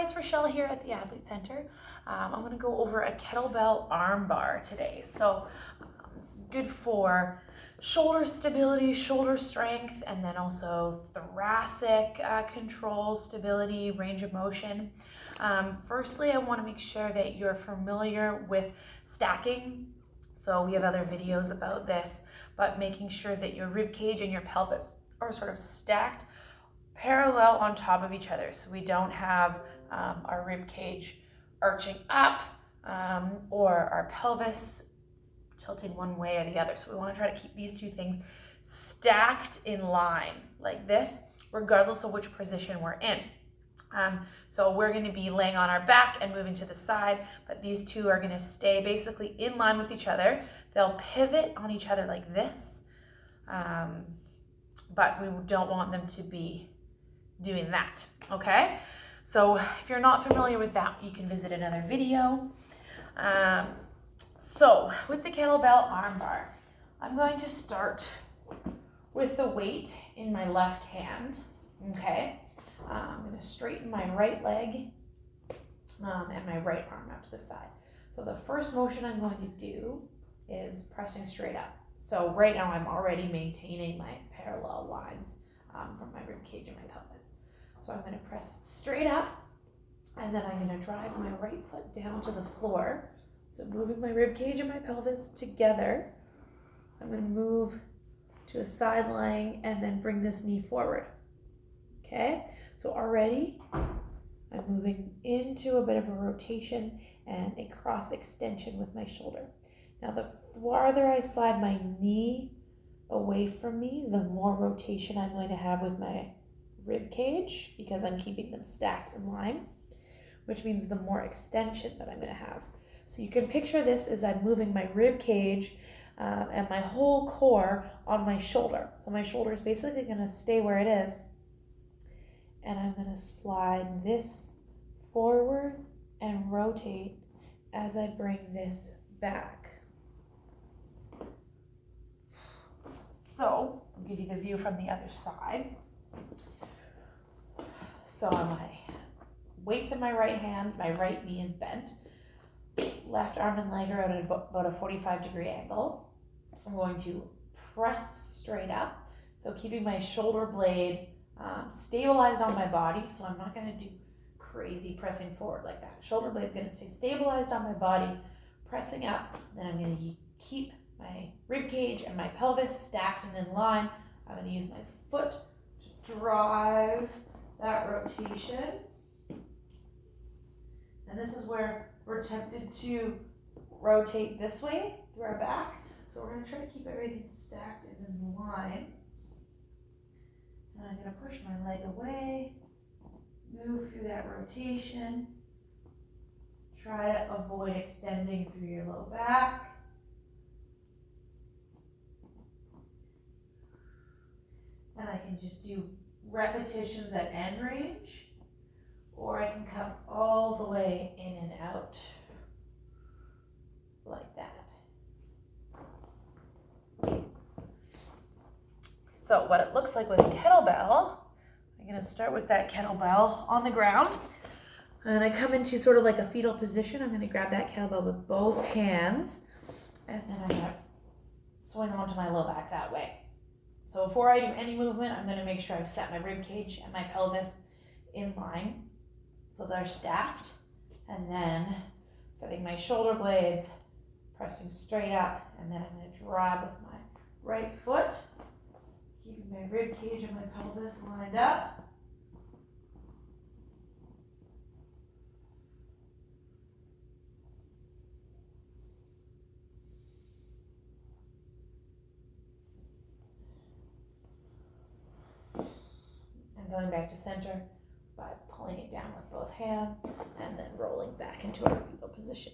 it's Rochelle here at the Athlete Center. I'm going to go over a kettlebell arm bar today. So this is good for shoulder stability, shoulder strength, and then also thoracic control, stability, range of motion. Firstly, I want to make sure that you're familiar with stacking. So we have other videos about this, but making sure that your rib cage and your pelvis are sort of stacked parallel on top of each other, so we don't have our rib cage arching up or our pelvis tilting one way or the other. So we want to try to keep these two things stacked in line like this, regardless of which position we're in. So we're going to be laying on our back and moving to the side, but these two are going to stay basically in line with each other. They'll pivot on each other like this, but we don't want them to be doing that, okay? So if you're not familiar with that, you can visit another video. So with the kettlebell arm bar, I'm going to start with the weight in my left hand, okay? I'm gonna straighten my right leg and my right arm out to the side. So the first motion I'm going to do is pressing straight up. So right now I'm already maintaining my parallel lines from my rib cage and my pelvis. So I'm going to press straight up, and then I'm going to drive my right foot down to the floor. So moving my rib cage and my pelvis together. I'm going to move to a side lying and then bring this knee forward. Okay, so already I'm moving into a bit of a rotation and a cross extension with my shoulder. Now the farther I slide my knee away from me, the more rotation I'm going to have with my rib cage, because I'm keeping them stacked in line, which means the more extension that I'm going to have. So you can picture this as I'm moving my rib cage and my whole core on my shoulder. So my shoulder is basically going to stay where it is, and I'm going to slide this forward and rotate as I bring this back. So I'll give you the view from the other side. So my weight's in my right hand, my right knee is bent, left arm and leg are at about a 45-degree angle. I'm going to press straight up, so keeping my shoulder blade stabilized on my body, so I'm not going to do crazy pressing forward like that. Shoulder blade's going to stay stabilized on my body, pressing up, then I'm going to keep my rib cage and my pelvis stacked and in line. I'm going to use my foot to drive that rotation. And this is where we're tempted to rotate this way through our back. So we're going to try to keep everything stacked and in line. And I'm going to push my leg away, move through that rotation. Try to avoid extending through your low back. And I can just do repetitions at end range, or I can come all the way in and out like that. So what it looks like with a kettlebell, I'm going to start with that kettlebell on the ground, and I come into sort of like a fetal position. I'm going to grab that kettlebell with both hands, and then I'm going to swing onto my low back that way. So before I do any movement, I'm going to make sure I've set my rib cage and my pelvis in line so they're stacked, and then setting my shoulder blades, pressing straight up, and then I'm going to drive with my right foot, keeping my rib cage and my pelvis lined up. Going back to center by pulling it down with both hands and then rolling back into our fetal position.